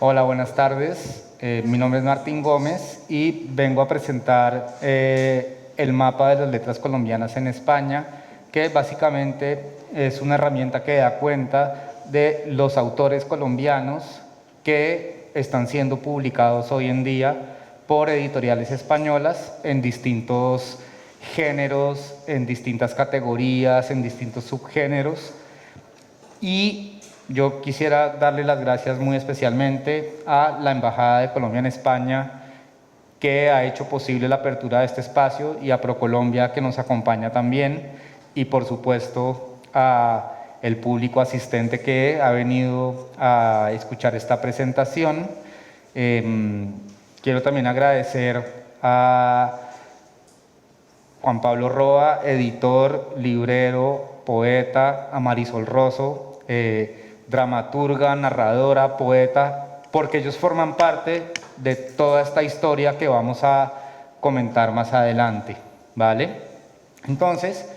Hola, buenas tardes. Mi nombre es Martín Gómez y vengo a presentar el mapa de las letras colombianas en España, que básicamente es una herramienta que da cuenta de los autores colombianos que están siendo publicados hoy en día por editoriales españolas en distintos géneros, en distintas categorías, en distintos subgéneros. Y yo quisiera darle las gracias muy especialmente a la Embajada de Colombia en España, que ha hecho posible la apertura de este espacio, y a ProColombia, que nos acompaña también, y por supuesto a el público asistente que ha venido a escuchar esta presentación. Quiero también agradecer a Juan Pablo Roa, editor, librero, poeta, a Marisol Rosso, dramaturga, narradora, poeta, porque ellos forman parte de toda esta historia que vamos a comentar más adelante, ¿vale? Entonces,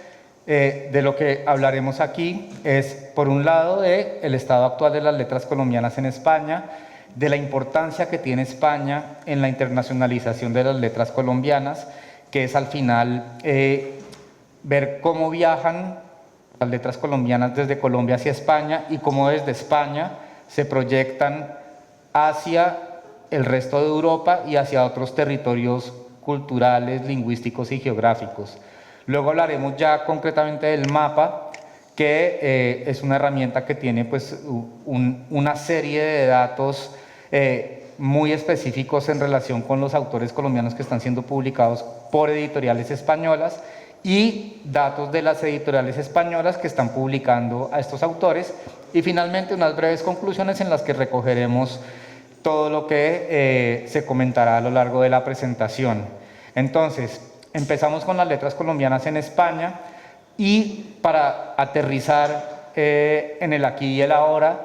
de lo que hablaremos aquí es, por un lado, del estado actual de las letras colombianas en España, de la importancia que tiene España en la internacionalización de las letras colombianas, que es al final ver cómo viajan las letras colombianas desde Colombia hacia España y cómo desde España se proyectan hacia el resto de Europa y hacia otros territorios culturales, lingüísticos y geográficos. Luego hablaremos ya concretamente del mapa, que es una herramienta que tiene pues una serie de datos muy específicos en relación con los autores colombianos que están siendo publicados por editoriales españolas, y datos de las editoriales españolas que están publicando a estos autores, y finalmente unas breves conclusiones en las que recogeremos todo lo que se comentará a lo largo de la presentación. Entonces, empezamos con las letras colombianas en España, y para aterrizar en el aquí y el ahora,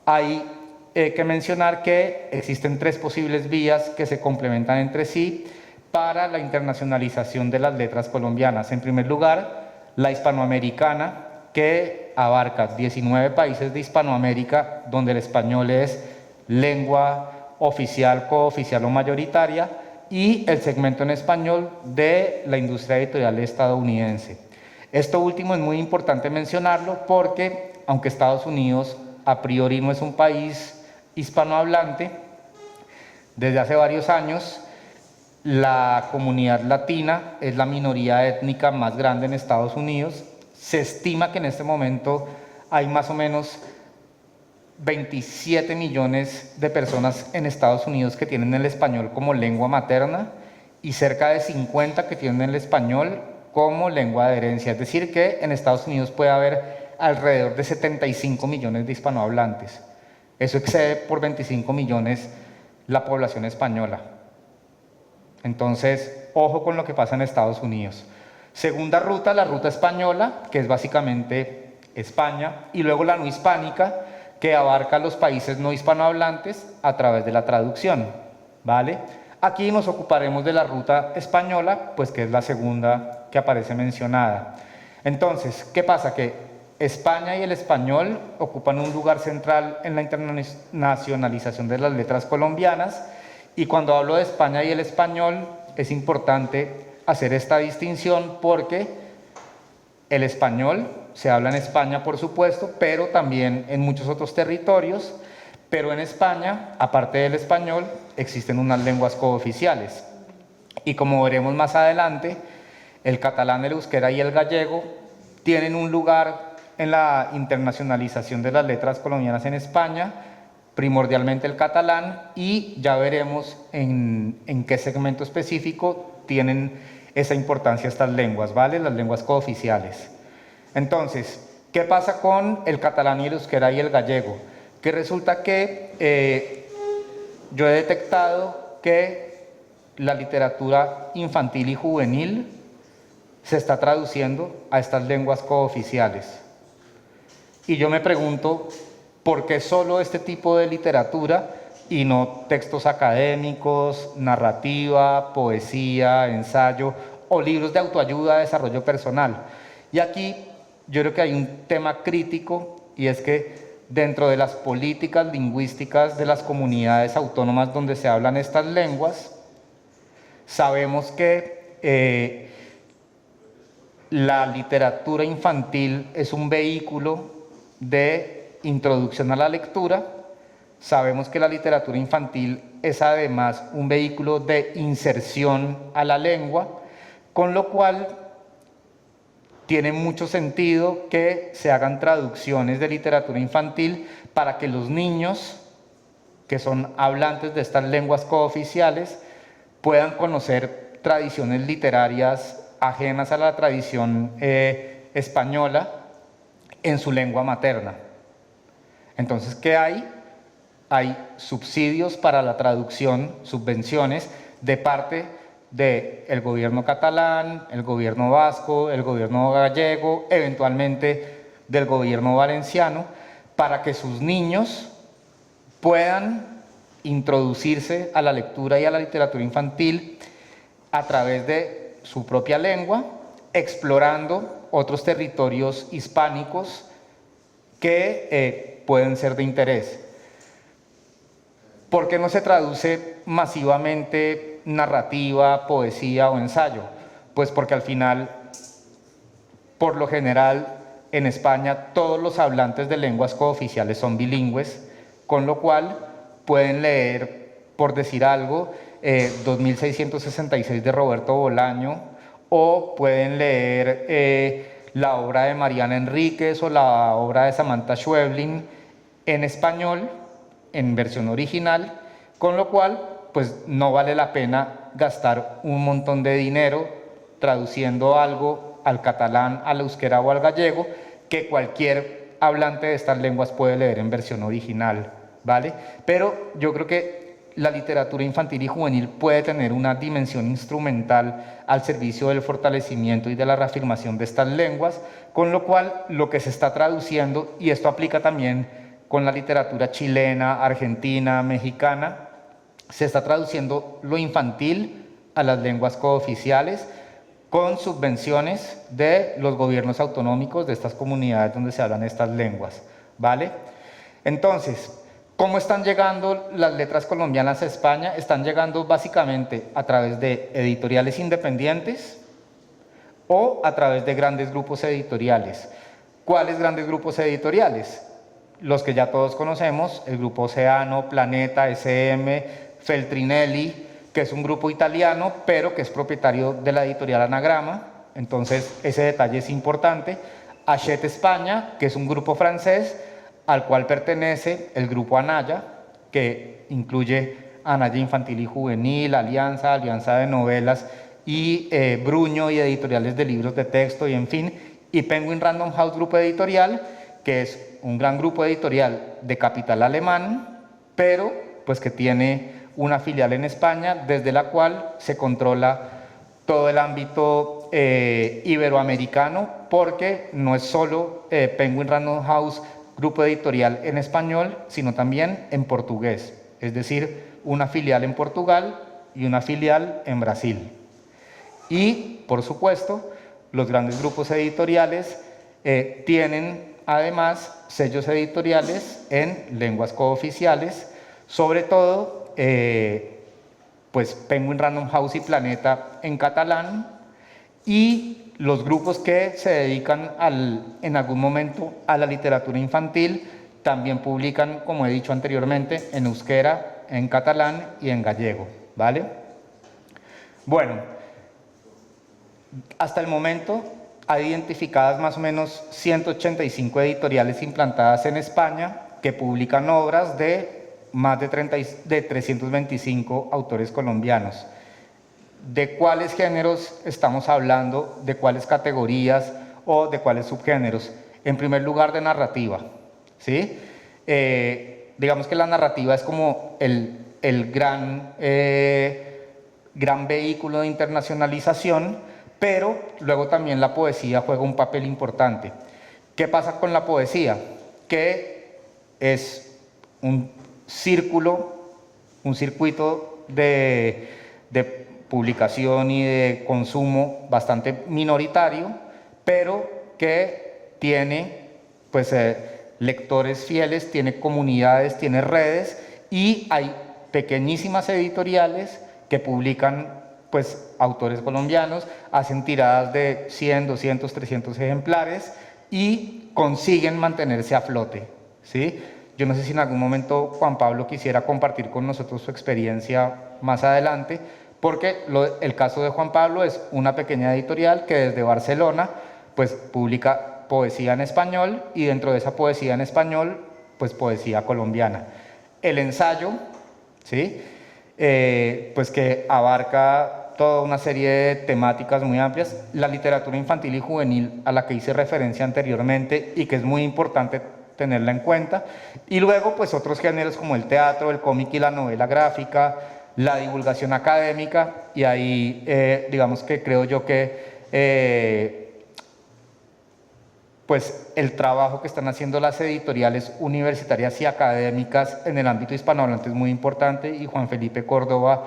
hay que mencionar que existen tres posibles vías que se complementan entre sí para la internacionalización de las letras colombianas. En primer lugar, la hispanoamericana, que abarca 19 países de Hispanoamérica, donde el español es lengua oficial, cooficial o mayoritaria, y el segmento en español de la industria editorial estadounidense. Esto último es muy importante mencionarlo porque, aunque Estados Unidos a priori no es un país hispanohablante, desde hace varios años la comunidad latina es la minoría étnica más grande en Estados Unidos. Se estima que en este momento hay más o menos 27 millones de personas en Estados Unidos que tienen el español como lengua materna, y cerca de 50 que tienen el español como lengua de herencia. Es decir, que en Estados Unidos puede haber alrededor de 75 millones de hispanohablantes. Eso excede por 25 millones la población española. Entonces, ojo con lo que pasa en Estados Unidos. Segunda ruta, la ruta española, que es básicamente España, y luego la no hispánica, que abarca los países no hispanohablantes a través de la traducción, ¿vale? Aquí nos ocuparemos de la ruta española, pues que es la segunda que aparece mencionada. Entonces, ¿qué pasa? Que España y el español ocupan un lugar central en la internacionalización de las letras colombianas, y cuando hablo de España y el español es importante hacer esta distinción porque el español se habla en España, por supuesto, pero también en muchos otros territorios. Pero en España, aparte del español, existen unas lenguas cooficiales. Y como veremos más adelante, el catalán, el euskera y el gallego tienen un lugar en la internacionalización de las letras colombianas en España, primordialmente el catalán, y ya veremos en qué segmento específico tienen esa importancia estas lenguas, ¿vale? Las lenguas cooficiales. Entonces, ¿qué pasa con el catalán y el euskera y el gallego? Que resulta que yo he detectado que la literatura infantil y juvenil se está traduciendo a estas lenguas cooficiales. Y yo me pregunto, ¿por qué solo este tipo de literatura y no textos académicos, narrativa, poesía, ensayo o libros de autoayuda, desarrollo personal? Y aquí yo creo que hay un tema crítico, y es que dentro de las políticas lingüísticas de las comunidades autónomas donde se hablan estas lenguas. Sabemos que la literatura infantil es un vehículo de introducción a la lectura. Sabemos que la literatura infantil es además un vehículo de inserción a la lengua, con lo cual tiene mucho sentido que se hagan traducciones de literatura infantil para que los niños que son hablantes de estas lenguas cooficiales puedan conocer tradiciones literarias ajenas a la tradición española en su lengua materna. Entonces, ¿qué hay? Hay subsidios para la traducción, subvenciones de parte del gobierno catalán, el gobierno vasco, el gobierno gallego, eventualmente del gobierno valenciano, para que sus niños puedan introducirse a la lectura y a la literatura infantil a través de su propia lengua, explorando otros territorios hispánicos que pueden ser de interés. ¿Por qué no se traduce masivamente narrativa, poesía o ensayo? Pues porque al final, por lo general, en España todos los hablantes de lenguas cooficiales son bilingües, con lo cual pueden leer, por decir algo, 2666 de Roberto Bolaño, o pueden leer la obra de Mariana Enríquez o la obra de Samantha Schweblin en español, en versión original, con lo cual pues no vale la pena gastar un montón de dinero traduciendo algo al catalán, al euskera o al gallego, que cualquier hablante de estas lenguas puede leer en versión original, ¿vale? Pero yo creo que la literatura infantil y juvenil puede tener una dimensión instrumental al servicio del fortalecimiento y de la reafirmación de estas lenguas, con lo cual lo que se está traduciendo, y esto aplica también con la literatura chilena, argentina, mexicana, se está traduciendo lo infantil a las lenguas cooficiales con subvenciones de los gobiernos autonómicos de estas comunidades donde se hablan estas lenguas, ¿vale? Entonces, ¿cómo están llegando las letras colombianas a España? Están llegando básicamente a través de editoriales independientes o a través de grandes grupos editoriales. ¿Cuáles grandes grupos editoriales? Los que ya todos conocemos, el Grupo Oceano, Planeta, SM, Feltrinelli, que es un grupo italiano, pero que es propietario de la editorial Anagrama, entonces ese detalle es importante. Hachette España, que es un grupo francés, al cual pertenece el Grupo Anaya, que incluye Anaya Infantil y Juvenil, Alianza, Alianza de Novelas, y Bruño y editoriales de libros de texto, y en fin, y Penguin Random House Grupo Editorial, que es un gran grupo editorial de capital alemán, pero pues que tiene una filial en España, desde la cual se controla todo el ámbito iberoamericano, porque no es solo Penguin Random House Grupo Editorial en español, sino también en portugués, es decir, una filial en Portugal y una filial en Brasil. Y, por supuesto, los grandes grupos editoriales tienen además sellos editoriales en lenguas cooficiales, sobre todo pues Penguin Random House y Planeta en catalán, y los grupos que se dedican en algún momento a la literatura infantil también publican, como he dicho anteriormente, en euskera, en catalán y en gallego, ¿vale? Bueno, hasta el momento hay identificadas más o menos 185 editoriales implantadas en España que publican obras de más de 325 autores colombianos. ¿De cuáles géneros estamos hablando? ¿De cuáles categorías o de cuáles subgéneros? En primer lugar, de narrativa, ¿sí? Digamos que la narrativa es como el gran vehículo de internacionalización, pero luego también la poesía juega un papel importante. ¿Qué pasa con la poesía? Que es un circuito de publicación y de consumo bastante minoritario, pero que tiene pues lectores fieles, tiene comunidades, tiene redes y hay pequeñísimas editoriales que publican pues autores colombianos, hacen tiradas de 100, 200, 300 ejemplares y consiguen mantenerse a flote, ¿sí? Yo no sé si en algún momento Juan Pablo quisiera compartir con nosotros su experiencia más adelante, porque el caso de Juan Pablo es una pequeña editorial que desde Barcelona pues publica poesía en español y dentro de esa poesía en español pues poesía colombiana. El ensayo, ¿sí? Pues que abarca toda una serie de temáticas muy amplias, la literatura infantil y juvenil a la que hice referencia anteriormente y que es muy importante tenerla en cuenta, y luego pues otros géneros como el teatro, el cómic y la novela gráfica, la divulgación académica, y ahí digamos que creo yo que pues el trabajo que están haciendo las editoriales universitarias y académicas en el ámbito hispanohablante es muy importante y Juan Felipe Córdoba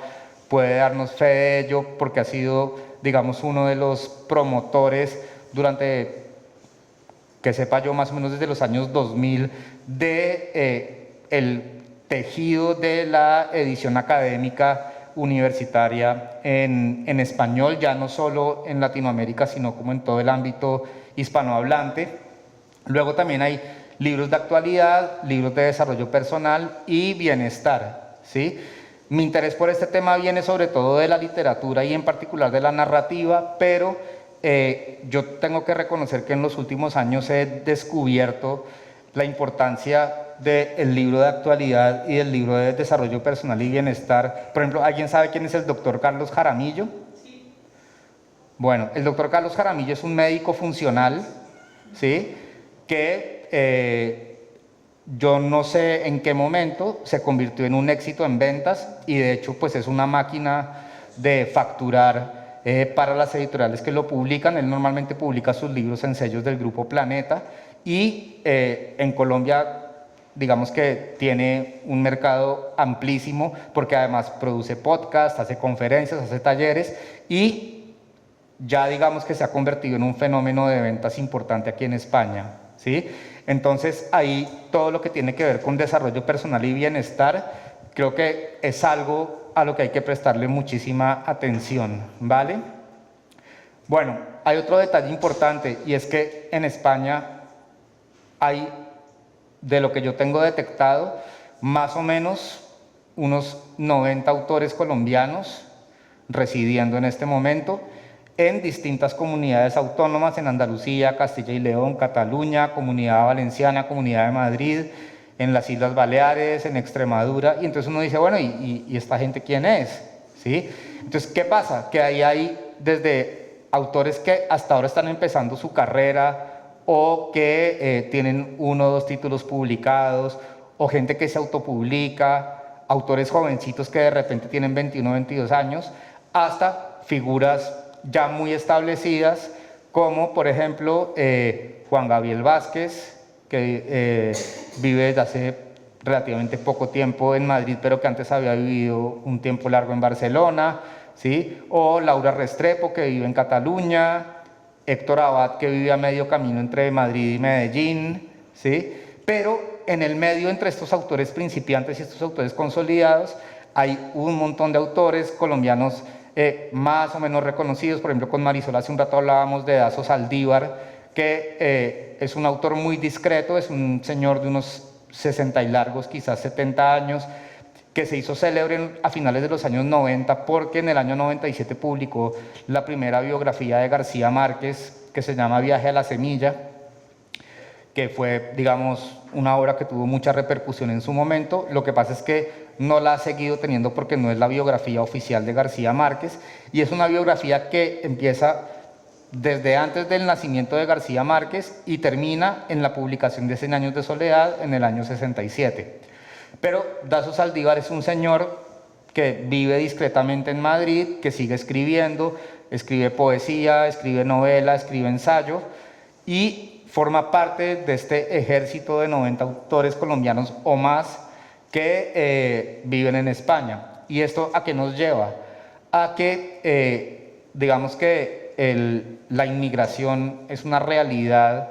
puede darnos fe de ello porque ha sido, digamos, uno de los promotores durante, que sepa yo, más o menos desde los años 2000 de el tejido de la edición académica universitaria en español, ya no solo en Latinoamérica, sino como en todo el ámbito hispanohablante. Luego también hay libros de actualidad, libros de desarrollo personal y bienestar, ¿sí? Mi interés por este tema viene sobre todo de la literatura y en particular de la narrativa, pero yo tengo que reconocer que en los últimos años he descubierto la importancia del libro de actualidad y del libro de desarrollo personal y bienestar. Por ejemplo, ¿alguien sabe quién es el doctor Carlos Jaramillo? Sí. Bueno, el doctor Carlos Jaramillo es un médico funcional, ¿sí? Que yo no sé en qué momento se convirtió en un éxito en ventas y de hecho pues es una máquina de facturar para las editoriales que lo publican. Él normalmente publica sus libros en sellos del Grupo Planeta y en Colombia digamos que tiene un mercado amplísimo porque además produce podcasts, hace conferencias, hace talleres y ya digamos que se ha convertido en un fenómeno de ventas importante aquí en España, ¿sí? Entonces ahí todo lo que tiene que ver con desarrollo personal y bienestar creo que es algo a lo que hay que prestarle muchísima atención, ¿vale? Bueno, hay otro detalle importante y es que en España hay, de lo que yo tengo detectado, más o menos unos 90 autores colombianos residiendo en este momento en distintas comunidades autónomas, en Andalucía, Castilla y León, Cataluña, Comunidad Valenciana, Comunidad de Madrid, en las Islas Baleares, en Extremadura, y entonces uno dice, bueno, ¿y esta gente quién es? ¿Sí? Entonces, ¿qué pasa? Que ahí hay desde autores que hasta ahora están empezando su carrera o que tienen 1 o 2 títulos publicados, o gente que se autopublica, autores jovencitos que de repente tienen 21 o 22 años, hasta figuras ya muy establecidas, como por ejemplo Juan Gabriel Vázquez, que vive desde hace relativamente poco tiempo en Madrid, pero que antes había vivido un tiempo largo en Barcelona, ¿sí? O Laura Restrepo, que vive en Cataluña, Héctor Abad, que vive a medio camino entre Madrid y Medellín, ¿sí? Pero en el medio, entre estos autores principiantes y estos autores consolidados, hay un montón de autores colombianos más o menos reconocidos. Por ejemplo, con Marisol hace un rato hablábamos de Dazo Saldívar, que es un autor muy discreto, es un señor de unos 60 y largos, quizás 70 años, que se hizo célebre a finales de los años 90 porque en el año 97 publicó la primera biografía de García Márquez, que se llama Viaje a la Semilla, que fue, digamos, una obra que tuvo mucha repercusión en su momento. Lo que pasa es que no la ha seguido teniendo porque no es la biografía oficial de García Márquez, y es una biografía que empieza desde antes del nacimiento de García Márquez y termina en la publicación de 100 años de soledad en el año 67. Pero Dazo Saldívar es un señor que vive discretamente en Madrid, que sigue escribiendo, escribe poesía, escribe novela, escribe ensayo y forma parte de este ejército de 90 autores colombianos o más que viven en España. ¿Y esto a qué nos lleva? A que digamos que la inmigración es una realidad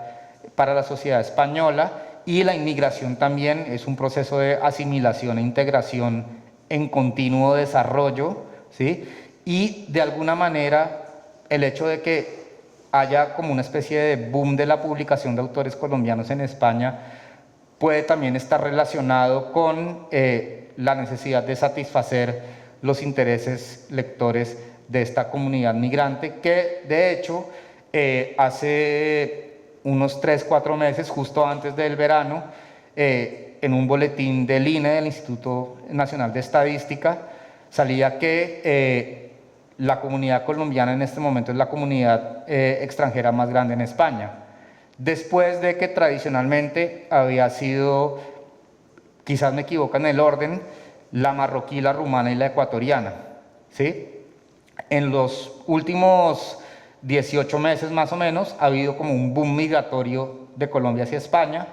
para la sociedad española y la inmigración también es un proceso de asimilación e integración en continuo desarrollo, ¿sí? Y de alguna manera el hecho de que haya como una especie de boom de la publicación de autores colombianos en España puede también estar relacionado con la necesidad de satisfacer los intereses lectores de esta comunidad migrante, que de hecho hace unos 3-4 meses, justo antes del verano, en un boletín del INE, del Instituto Nacional de Estadística, salía que la comunidad colombiana en este momento es la comunidad extranjera más grande en España, después de que tradicionalmente había sido, quizás me equivoco en el orden, la marroquí, la rumana y la ecuatoriana, ¿sí? En los últimos 18 meses más o menos ha habido como un boom migratorio de Colombia hacia España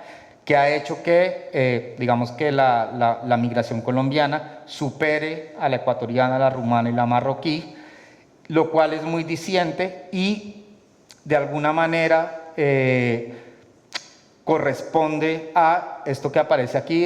que ha hecho que, digamos que la migración colombiana supere a la ecuatoriana, la rumana y la marroquí, lo cual es muy diciente y de alguna manera corresponde a esto que aparece aquí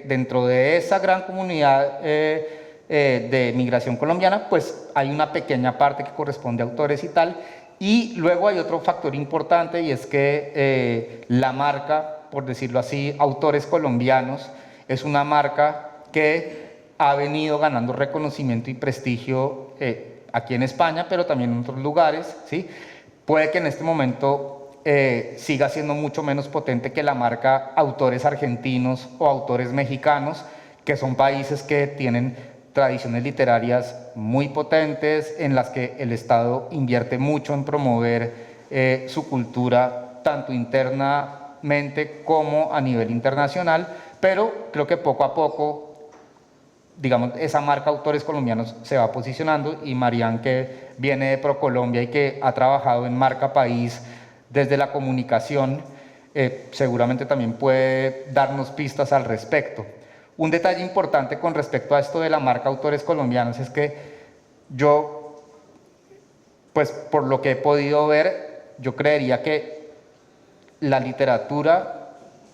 dentro de esa gran comunidad de migración colombiana, pues hay una pequeña parte que corresponde a autores y tal, y luego hay otro factor importante y es que la marca, por decirlo así, Autores Colombianos, es una marca que ha venido ganando reconocimiento y prestigio aquí en España, pero también en otros lugares, ¿sí? Puede que en este momento siga siendo mucho menos potente que la marca Autores Argentinos o Autores Mexicanos, que son países que tienen tradiciones literarias muy potentes, en las que el Estado invierte mucho en promover su cultura, tanto internamente como a nivel internacional, pero creo que poco a poco, digamos, esa marca Autores Colombianos se va posicionando, y Marian, que viene de ProColombia y que ha trabajado en Marca País desde la comunicación, seguramente también puede darnos pistas al respecto. Un detalle importante con respecto a esto de la marca Autores Colombianos es que yo, pues por lo que he podido ver, yo creería que la literatura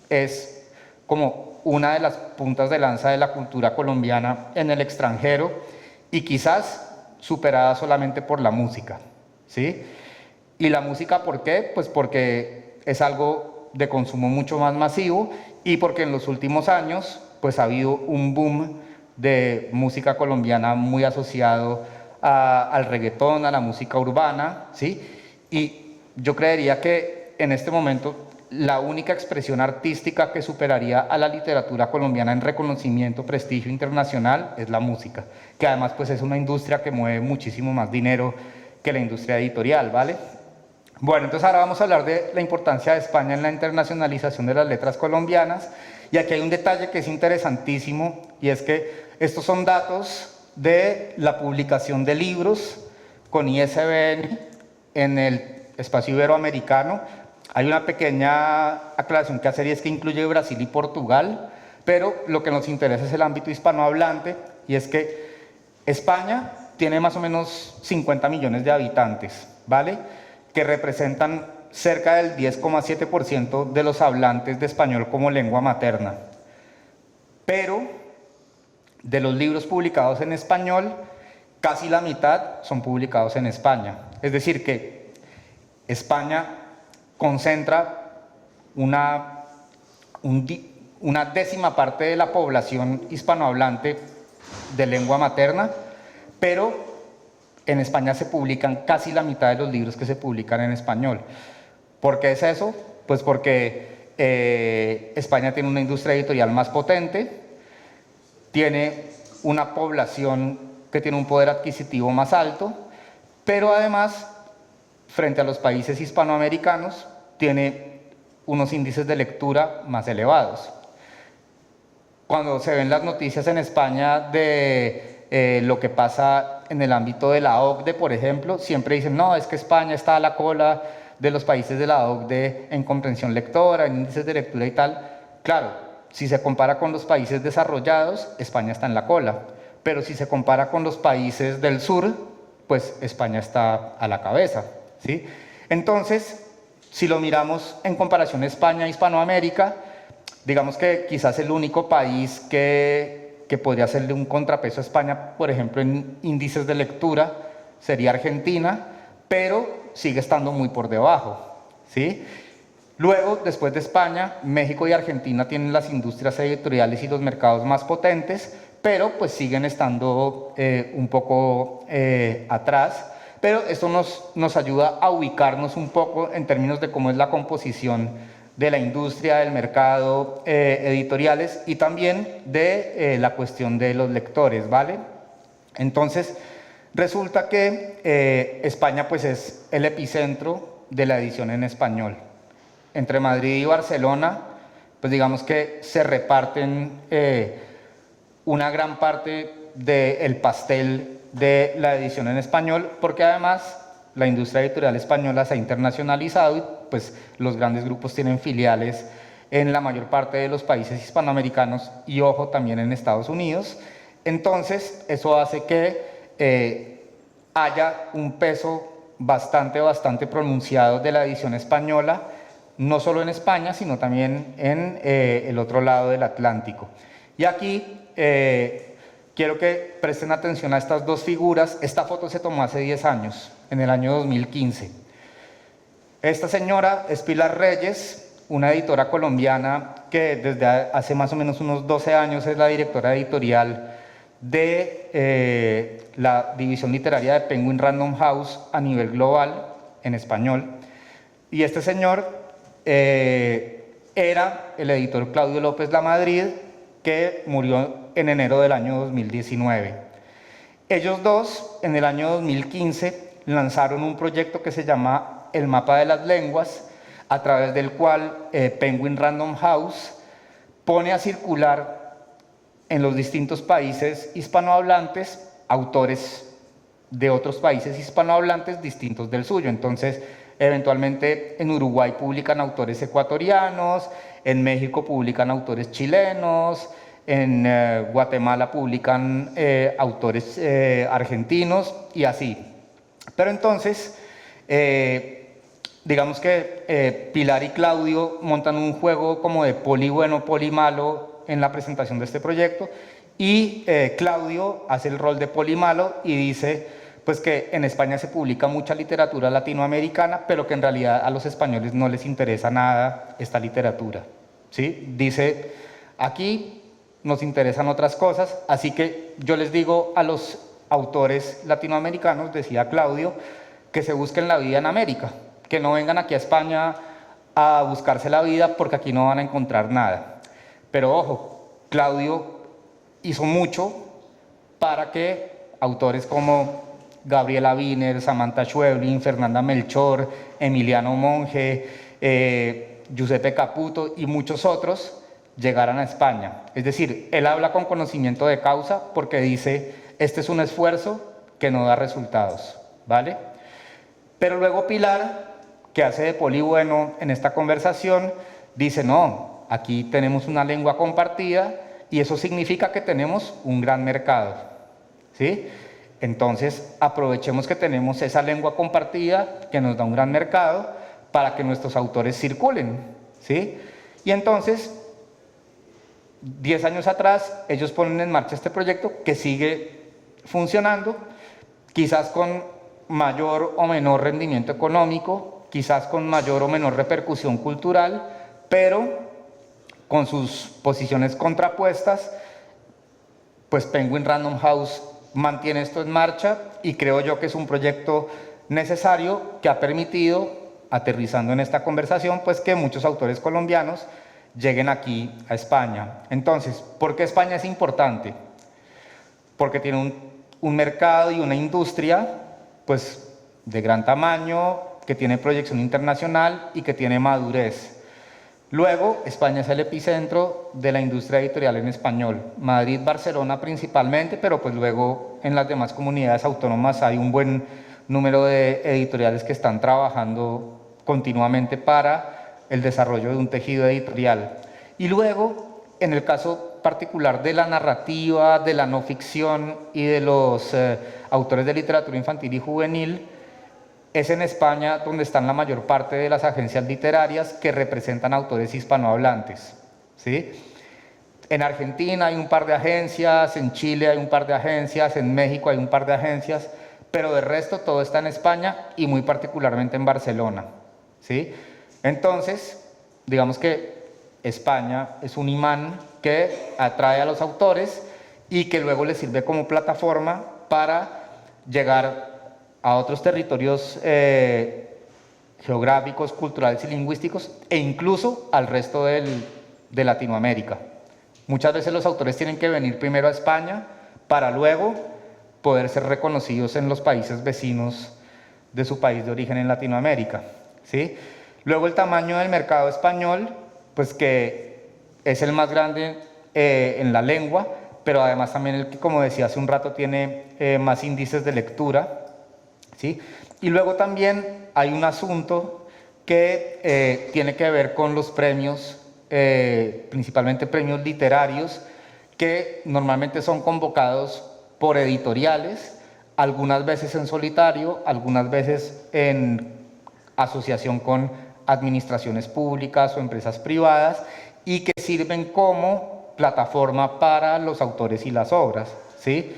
es como una de las puntas de lanza de la cultura colombiana en el extranjero y quizás superada solamente por la música, ¿sí? ¿Y la música por qué? Pues porque es algo de consumo mucho más masivo y porque en los últimos años pues ha habido un boom de música colombiana muy asociado al reggaetón, a la música urbana, ¿sí? Y yo creería que en este momento la única expresión artística que superaría a la literatura colombiana en reconocimiento, prestigio internacional es la música, que además pues es una industria que mueve muchísimo más dinero que la industria editorial, ¿vale? Bueno, entonces ahora vamos a hablar de la importancia de España en la internacionalización de las letras colombiaas, y aquí hay un detalle que es interesantísimo, y es que estos son datos de la publicación de libros con ISBN en el espacio iberoamericano. Hay una pequeña aclaración que hacer, y es que incluye Brasil y Portugal, pero lo que nos interesa es el ámbito hispanohablante, y es que España tiene más o menos 50 millones de habitantes, ¿vale? Que representan cerca del 10,7% de los hablantes de español como lengua materna. Pero de los libros publicados en español, casi la mitad son publicados en España. Es decir, que España concentra una décima parte de la población hispanohablante de lengua materna, pero en España se publican casi la mitad de los libros que se publican en español. ¿Por qué es eso? Pues porque España tiene una industria editorial más potente, tiene una población que tiene un poder adquisitivo más alto, pero además, frente a los países hispanoamericanos, tiene unos índices de lectura más elevados. Cuando se ven las noticias en España de lo que pasa en el ámbito de la OCDE, por ejemplo, siempre dicen, no, es que España está a la cola de los países de la OCDE en comprensión lectora, en índices de lectura y tal. Claro, si se compara con los países desarrollados, España está en la cola, pero si se compara con los países del sur, pues España está a la cabeza, ¿sí? Entonces, si lo miramos en comparación España-Hispanoamérica, Digamos que quizás el único país que podría hacerle un contrapeso a España, por ejemplo, en índices de lectura, sería Argentina, pero sigue estando muy por debajo, ¿sí? Luego, después de España, México y Argentina tienen las industrias editoriales y los mercados más potentes, pero pues siguen estando un poco atrás. Pero esto nos ayuda a ubicarnos un poco en términos de cómo es la composición de la industria, del mercado editoriales y también de la cuestión de los lectores, ¿vale? Entonces, resulta que España pues es el epicentro de la edición en español. Entre Madrid y Barcelona, pues digamos que se reparten una gran parte del pastel de la edición en español, porque además la industria editorial española se ha internacionalizado y pues los grandes grupos tienen filiales en la mayor parte de los países hispanoamericanos y, ojo, también en Estados Unidos. Entonces, eso hace que haya un peso bastante pronunciado de la edición española, no solo en España, sino también en el otro lado del Atlántico. Y aquí quiero que presten atención a estas dos figuras. Esta foto se tomó hace 10 años, en el año 2015. Esta señora es Pilar Reyes, una editora colombiana que desde hace más o menos unos 12 años es la directora editorial de la división literaria de Penguin Random House a nivel global, en español. Y este señor era el editor Claudio López Lamadrid, que murió en enero del año 2019. Ellos dos, en el año 2015, lanzaron un proyecto que se llama El Mapa de las Lenguas, a través del cual Penguin Random House pone a circular en los distintos países hispanohablantes autores de otros países hispanohablantes distintos del suyo. Entonces, eventualmente en Uruguay publican autores ecuatorianos, en México publican autores chilenos, en Guatemala publican autores argentinos y así. Pero entonces, digamos que Pilar y Claudio montan un juego como de poli bueno, poli malo en la presentación de este proyecto, y Claudio hace el rol de poli malo y dice pues que en España se publica mucha literatura latinoamericana, pero que en realidad a los españoles no les interesa nada esta literatura, ¿sí? Dice, aquí nos interesan otras cosas, así que yo les digo a los autores latinoamericanos, decía Claudio, que se busquen la vida en América, que no vengan aquí a España a buscarse la vida porque aquí no van a encontrar nada. Pero ojo, Claudio hizo mucho para que autores como Gabriela Wiener, Samantha Schweblin, Fernanda Melchor, Emiliano Monge, Giuseppe Caputo y muchos otros llegaran a España. Es decir, él habla con conocimiento de causa porque dice, este es un esfuerzo que no da resultados, ¿vale? Pero luego Pilar, que hace de poli bueno en esta conversación, dice, no, aquí tenemos una lengua compartida y eso significa que tenemos un gran mercado, ¿sí? Entonces, aprovechemos que tenemos esa lengua compartida que nos da un gran mercado para que nuestros autores circulen, ¿sí? Y entonces, 10 años atrás, ellos ponen en marcha este proyecto que sigue funcionando, quizás con mayor o menor rendimiento económico, quizás con mayor o menor repercusión cultural, pero con sus posiciones contrapuestas, pues Penguin Random House mantiene esto en marcha y creo yo que es un proyecto necesario que ha permitido, aterrizando en esta conversación, pues que muchos autores colombianos lleguen aquí a España. Entonces, ¿por qué España es importante? Porque tiene un mercado y una industria pues de gran tamaño, que tiene proyección internacional y que tiene madurez. Luego, España es el epicentro de la industria editorial en español. Madrid, Barcelona principalmente, pero pues luego en las demás comunidades autónomas hay un buen número de editoriales que están trabajando continuamente para el desarrollo de un tejido editorial. Y luego, en el caso particular de la narrativa, de la no ficción y de los autores de literatura infantil y juvenil, es en España donde están la mayor parte de las agencias literarias que representan autores hispanohablantes, ¿sí? En Argentina hay un par de agencias, en Chile hay un par de agencias, en México hay un par de agencias, pero de resto todo está en España y muy particularmente en Barcelona, ¿sí? Entonces, digamos que España es un imán que atrae a los autores y que luego les sirve como plataforma para llegar a otros territorios geográficos, culturales y lingüísticos e incluso al resto de Latinoamérica. Muchas veces los autores tienen que venir primero a España para luego poder ser reconocidos en los países vecinos de su país de origen en Latinoamérica, ¿sí? Luego el tamaño del mercado español, pues que es el más grande en la lengua, pero además también el que, como decía hace un rato, tiene más índices de lectura, ¿sí? Y luego también hay un asunto que tiene que ver con los premios, principalmente premios literarios, que normalmente son convocados por editoriales, algunas veces en solitario, algunas veces en asociación con administraciones públicas o empresas privadas, y que sirven como plataforma para los autores y las obras, ¿sí?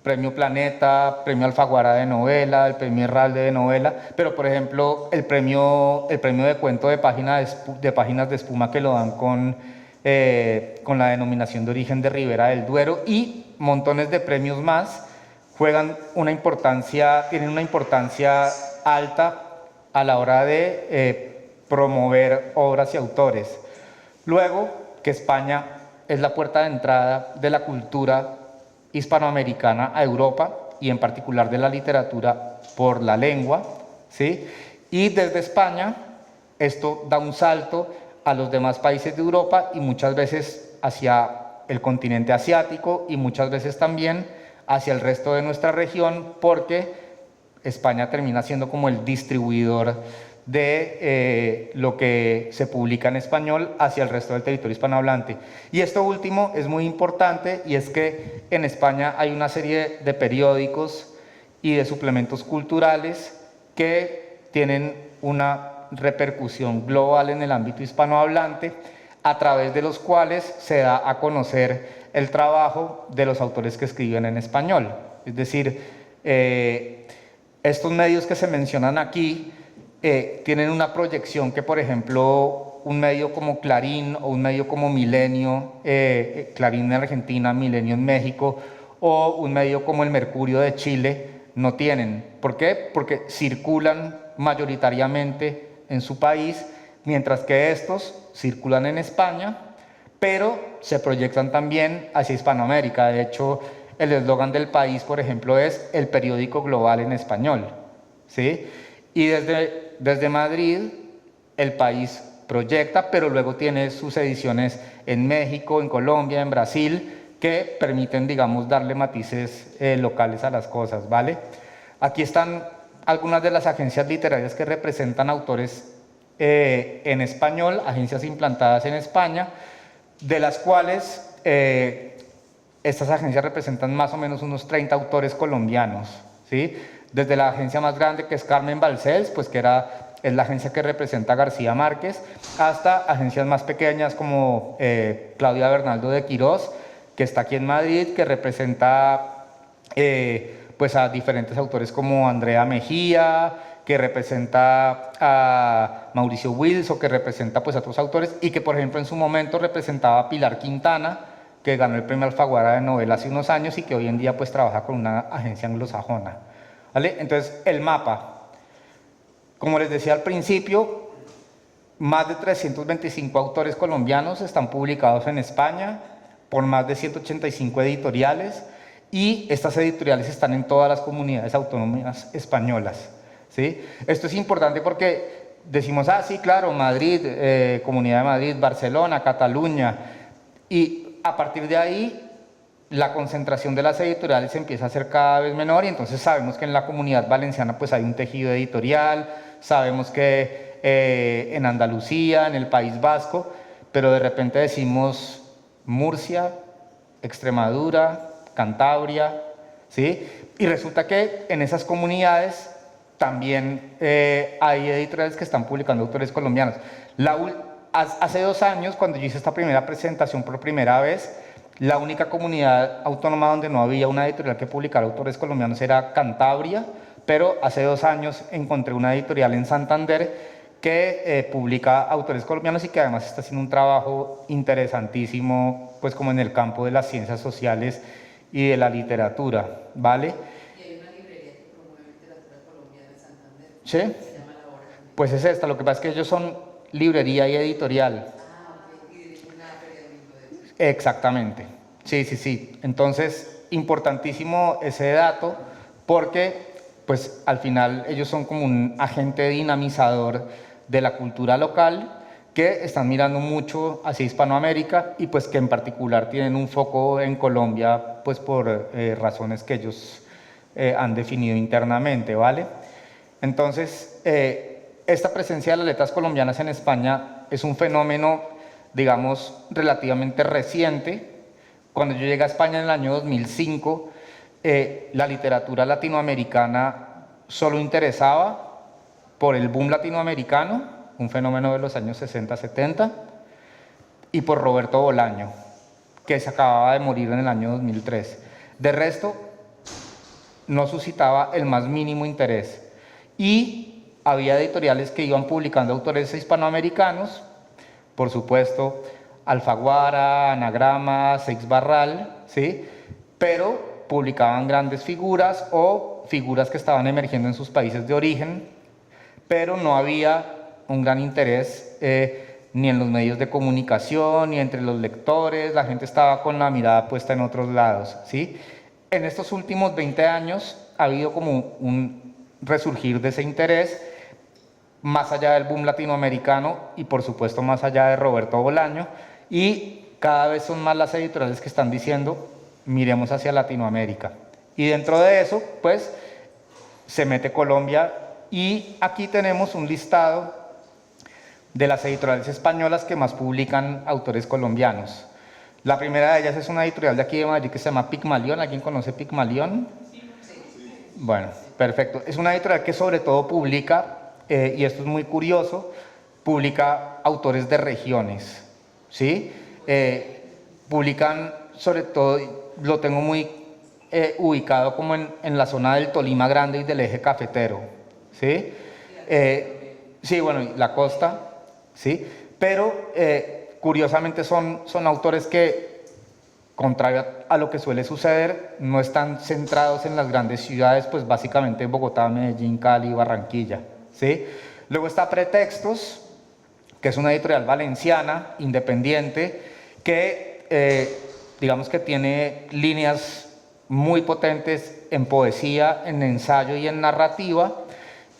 Premio Planeta, Premio Alfaguara de novela, el Premio Herralde de novela, pero por ejemplo el premio de cuento de páginas de espuma que lo dan con la denominación de origen de Ribera del Duero, y montones de premios más tienen una importancia alta a la hora de promover obras y autores. Luego, que España es la puerta de entrada de la cultura hispanoamericana a Europa y en particular de la literatura por la lengua, ¿sí? Y desde España esto da un salto a los demás países de Europa y muchas veces hacia el continente asiático y muchas veces también hacia el resto de nuestra región, porque España termina siendo como el distribuidor de lo que se publica en español hacia el resto del territorio hispanohablante. Y esto último es muy importante, y es que en España hay una serie de periódicos y de suplementos culturales que tienen una repercusión global en el ámbito hispanohablante, a través de los cuales se da a conocer el trabajo de los autores que escriben en español. Es decir, estos medios que se mencionan aquí tienen una proyección que, por ejemplo, un medio como Clarín o un medio como Milenio, Clarín en Argentina, Milenio en México, o un medio como el Mercurio de Chile, no tienen. ¿Por qué? Porque circulan mayoritariamente en su país, mientras que estos circulan en España, pero se proyectan también hacia Hispanoamérica. De hecho, el eslogan del país, por ejemplo, es el periódico global en español, ¿sí? Y desde Madrid el país proyecta, pero luego tiene sus ediciones en México, en Colombia, en Brasil, que permiten, digamos, darle matices locales a las cosas, ¿vale? Aquí están algunas de las agencias literarias que representan autores en español, agencias implantadas en España, de las cuales estas agencias representan más o menos unos 30 autores colombianos, ¿sí? Desde la agencia más grande, que es Carmen Balcells, pues que es la agencia que representa a García Márquez, hasta agencias más pequeñas como Claudia Bernaldo de Quirós, que está aquí en Madrid, que representa pues a diferentes autores como Andrea Mejía, que representa a Mauricio Wills, o que representa pues a otros autores, y que por ejemplo en su momento representaba a Pilar Quintana, que ganó el premio Alfaguara de novela hace unos años y que hoy en día pues trabaja con una agencia anglosajona, ¿vale? Entonces, el mapa, como les decía al principio, más de 325 autores colombianos están publicados en España por más de 185 editoriales, y estas editoriales están en todas las comunidades autónomas españolas, ¿sí? Esto es importante porque decimos, sí, claro, Madrid, Comunidad de Madrid, Barcelona, Cataluña, y a partir de ahí la concentración de las editoriales empieza a ser cada vez menor, y entonces sabemos que en la Comunidad Valenciana pues hay un tejido editorial, sabemos que en Andalucía, en el País Vasco, pero de repente decimos Murcia, Extremadura, Cantabria, ¿sí? Y resulta que en esas comunidades también hay editoriales que están publicando autores colombianos. hace 2 años, cuando yo hice esta primera presentación por primera vez, la única comunidad autónoma donde no había una editorial que publicara autores colombianos era Cantabria, pero hace 2 años encontré una editorial en Santander que publica autores colombianos y que además está haciendo un trabajo interesantísimo, pues como en el campo de las ciencias sociales y de la literatura, ¿vale? Y hay una librería que promueve literatura colombiana en Santander. ¿Sí? Se llama La Hora. Pues es esta, lo que pasa es que ellos son librería y editorial. Ok. Y dirigen una feria de libro de ellos. Exactamente, sí, sí, sí. Entonces, importantísimo ese dato porque, pues, al final ellos son como un agente dinamizador de la cultura local que están mirando mucho hacia Hispanoamérica y pues que en particular tienen un foco en Colombia, pues por razones que ellos han definido internamente, ¿vale? Entonces, esta presencia de las letras colombianas en España es un fenómeno, digamos, relativamente reciente. Cuando yo llegué a España en el año 2005, la literatura latinoamericana solo interesaba por el boom latinoamericano, un fenómeno de los años 60-70, y por Roberto Bolaño, que se acababa de morir en el año 2003. De resto, no suscitaba el más mínimo interés. Y había editoriales que iban publicando autores hispanoamericanos, por supuesto, Alfaguara, Anagrama, Seix Barral, ¿sí? Pero publicaban grandes figuras o figuras que estaban emergiendo en sus países de origen, pero no había un gran interés ni en los medios de comunicación, ni entre los lectores, la gente estaba con la mirada puesta en otros lados, ¿sí? En estos últimos 20 años ha habido como un resurgir de ese interés, más allá del boom latinoamericano y por supuesto más allá de Roberto Bolaño, y cada vez son más las editoriales que están diciendo, miremos hacia Latinoamérica. Y dentro de eso, pues, se mete Colombia y aquí tenemos un listado de las editoriales españolas que más publican autores colombianos. La primera de ellas es una editorial de aquí de Madrid que se llama Pigmalión. ¿Alguien conoce Pigmalión? Sí. Bueno, perfecto. Es una editorial que sobre todo publica, y esto es muy curioso, publica autores de regiones, ¿sí? Publican sobre todo, lo tengo muy ubicado como en la zona del Tolima Grande y del eje cafetero, ¿sí? Sí, bueno, y la costa, ¿sí? Pero curiosamente son autores que, contrario a lo que suele suceder, no están centrados en las grandes ciudades, pues básicamente Bogotá, Medellín, Cali, Barranquilla, ¿sí? Luego está Pretextos, que es una editorial valenciana, independiente, que digamos que tiene líneas muy potentes en poesía, en ensayo y en narrativa,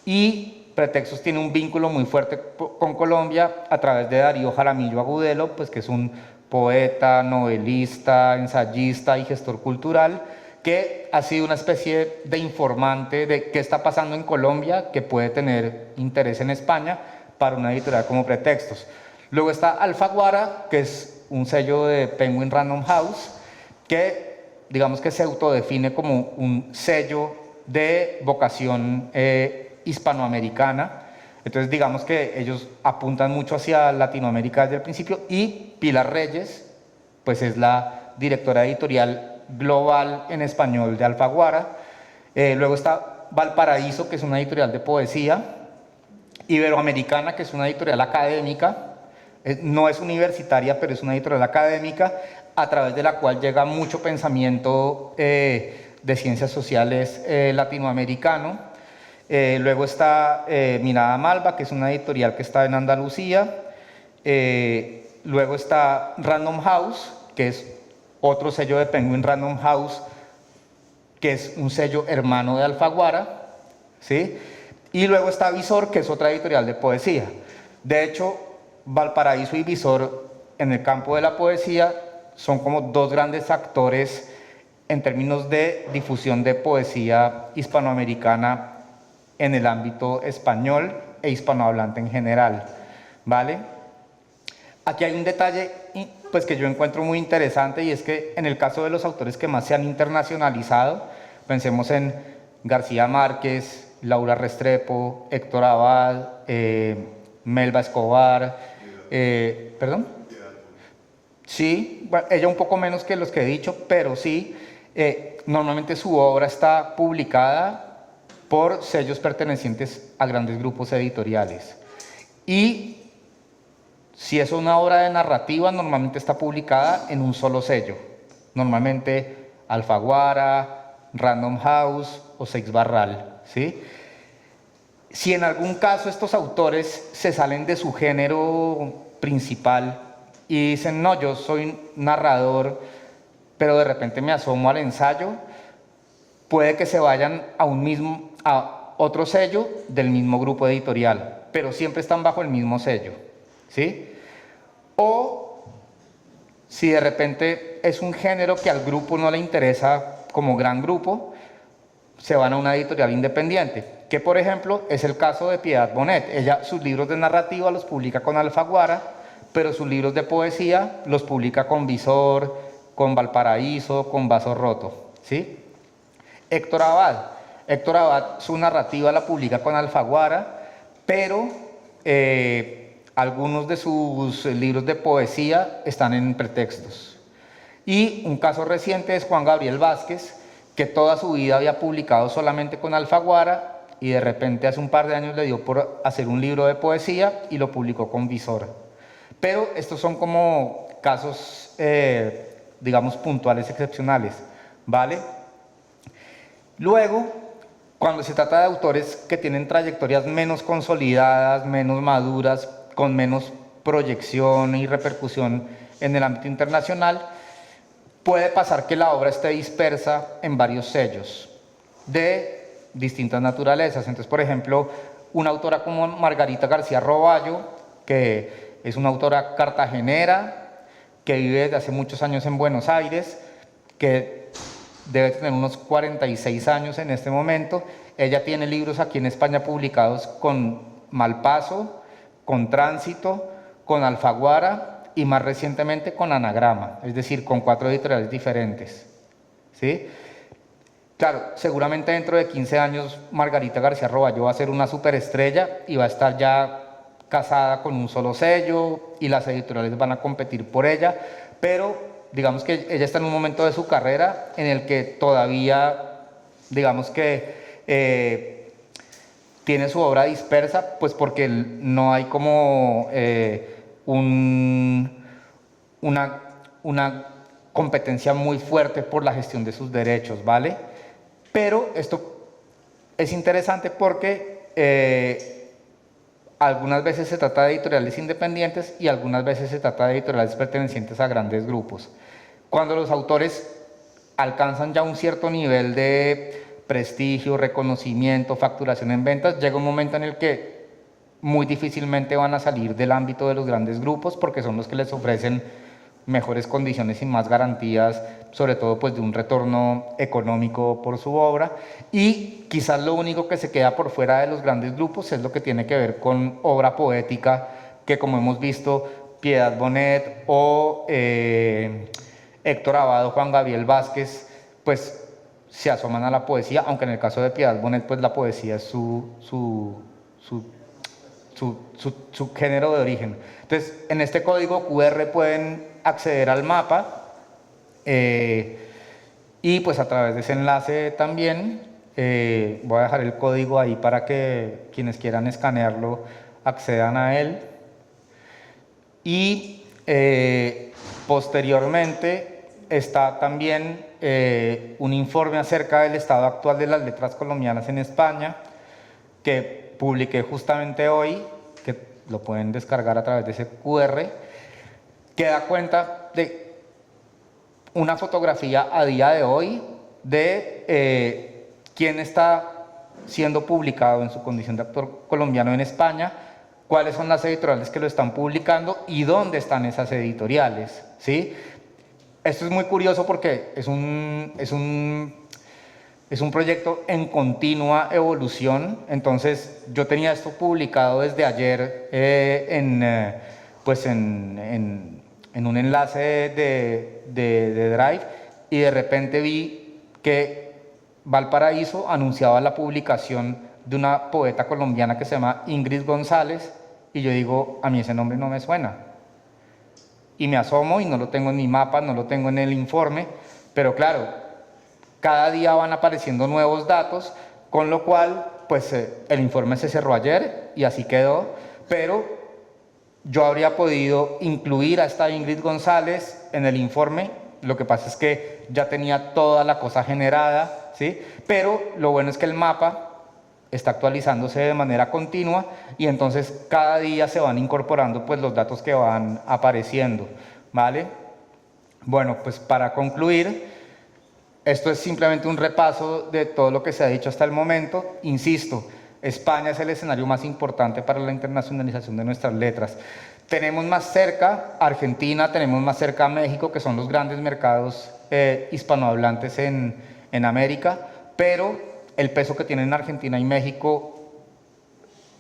y Pretextos tiene un vínculo muy fuerte con Colombia a través de Darío Jaramillo Agudelo, pues que es un poeta, novelista, ensayista y gestor cultural, que ha sido una especie de informante de qué está pasando en Colombia, que puede tener interés en España para una editorial como Pretextos. Luego está Alfaguara, que es un sello de Penguin Random House, que digamos que se autodefine como un sello de vocación hispanoamericana. Entonces digamos que ellos apuntan mucho hacia Latinoamérica desde el principio, y Pilar Reyes pues es la directora editorial global en español de Alfaguara. Luego está Valparaíso, que es una editorial de poesía, Iberoamericana, que es una editorial académica, no es universitaria, pero es una editorial académica a través de la cual llega mucho pensamiento de ciencias sociales latinoamericano. Luego está Mirada Malva, que es una editorial que está en Andalucía. Luego está Random House, que es otro sello de Penguin Random House, que es un sello hermano de Alfaguara, ¿sí? Y luego está Visor, que es otra editorial de poesía. De hecho, Valparaíso y Visor, en el campo de la poesía, son como dos grandes actores en términos de difusión de poesía hispanoamericana en el ámbito español e hispanohablante en general, ¿vale? Aquí hay un detalle pues, que yo encuentro muy interesante, y es que en el caso de los autores que más se han internacionalizado, pensemos en García Márquez, Laura Restrepo, Héctor Abad, Melba Escobar, ¿Perdón? Sí, bueno, ella un poco menos que los que he dicho, pero sí, normalmente su obra está publicada por sellos pertenecientes a grandes grupos editoriales. Y si es una obra de narrativa, normalmente está publicada en un solo sello. Normalmente Alfaguara, Random House o Seix Barral, ¿sí? Si en algún caso estos autores se salen de su género principal y dicen, no, yo soy narrador, pero de repente me asomo al ensayo, puede que se vayan a otro sello del mismo grupo editorial, pero siempre están bajo el mismo sello, ¿sí? O si de repente es un género que al grupo no le interesa como gran grupo, se van a una editorial independiente, que por ejemplo es el caso de Piedad Bonet. Ella sus libros de narrativa los publica con Alfaguara, pero sus libros de poesía los publica con Visor, con Valparaíso, con Vaso Roto, ¿sí? Héctor Abad, su narrativa la publica con Alfaguara, pero algunos de sus libros de poesía están en pretextos. Y un caso reciente es Juan Gabriel Vázquez, que toda su vida había publicado solamente con Alfaguara y de repente hace un par de años le dio por hacer un libro de poesía y lo publicó con Visor. Pero estos son como casos, digamos, puntuales, excepcionales, ¿vale? Luego, cuando se trata de autores que tienen trayectorias menos consolidadas, menos maduras, con menos proyección y repercusión en el ámbito internacional, puede pasar que la obra esté dispersa en varios sellos de distintas naturalezas. Entonces, por ejemplo, una autora como Margarita García Roballo, que es una autora cartagenera, que vive desde hace muchos años en Buenos Aires, que debe tener unos 46 años en este momento. Ella tiene libros aquí en España publicados con Malpaso, con Tránsito, con Alfaguara y más recientemente con Anagrama, es decir, con 4 editoriales diferentes, ¿sí? Claro, seguramente dentro de 15 años Margarita García Roballo va a ser una superestrella y va a estar ya casada con un solo sello y las editoriales van a competir por ella, pero digamos que ella está en un momento de su carrera en el que todavía, digamos que tiene su obra dispersa, pues porque no hay como una competencia muy fuerte por la gestión de sus derechos, ¿vale? Pero esto es interesante porque algunas veces se trata de editoriales independientes y algunas veces se trata de editoriales pertenecientes a grandes grupos. Cuando los autores alcanzan ya un cierto nivel de prestigio, reconocimiento, facturación en ventas, llega un momento en el que muy difícilmente van a salir del ámbito de los grandes grupos porque son los que les ofrecen mejores condiciones y más garantías, sobre todo pues de un retorno económico por su obra, y quizás lo único que se queda por fuera de los grandes grupos es lo que tiene que ver con obra poética, que como hemos visto, Piedad Bonet o Héctor Abad, Juan Gabriel Vázquez, pues se asoman a la poesía, aunque en el caso de Piedad Bonet pues la poesía es su género de origen. Entonces, en este código QR pueden acceder al mapa y pues a través de ese enlace también voy a dejar el código ahí para que quienes quieran escanearlo accedan a él. Y posteriormente está también un informe acerca del estado actual de las letras colombianas en España, que publiqué justamente hoy, que lo pueden descargar a través de ese QR, que da cuenta de una fotografía a día de hoy de quién está siendo publicado en su condición de actor colombiano en España, cuáles son las editoriales que lo están publicando y dónde están esas editoriales, ¿sí? Esto es muy curioso porque es un proyecto en continua evolución. Entonces yo tenía esto publicado desde ayer en un enlace de Drive y de repente vi que Valparaíso anunciaba la publicación de una poeta colombiana que se llama Ingrid González y yo digo, a mí ese nombre no me suena. Y me asomo y no lo tengo en mi mapa, no lo tengo en el informe, pero claro, cada día van apareciendo nuevos datos, con lo cual, pues el informe se cerró ayer y así quedó, pero yo habría podido incluir a esta Ingrid González en el informe, lo que pasa es que ya tenía toda la cosa generada, ¿sí? Pero lo bueno es que el mapa está actualizándose de manera continua y entonces cada día se van incorporando pues los datos que van apareciendo, ¿vale? Bueno, pues para concluir, esto es simplemente un repaso de todo lo que se ha dicho hasta el momento. Insisto, España es el escenario más importante para la internacionalización de nuestras letras. Tenemos más cerca Argentina, tenemos más cerca México, que son los grandes mercados hispanohablantes en América, pero el peso que tienen Argentina y México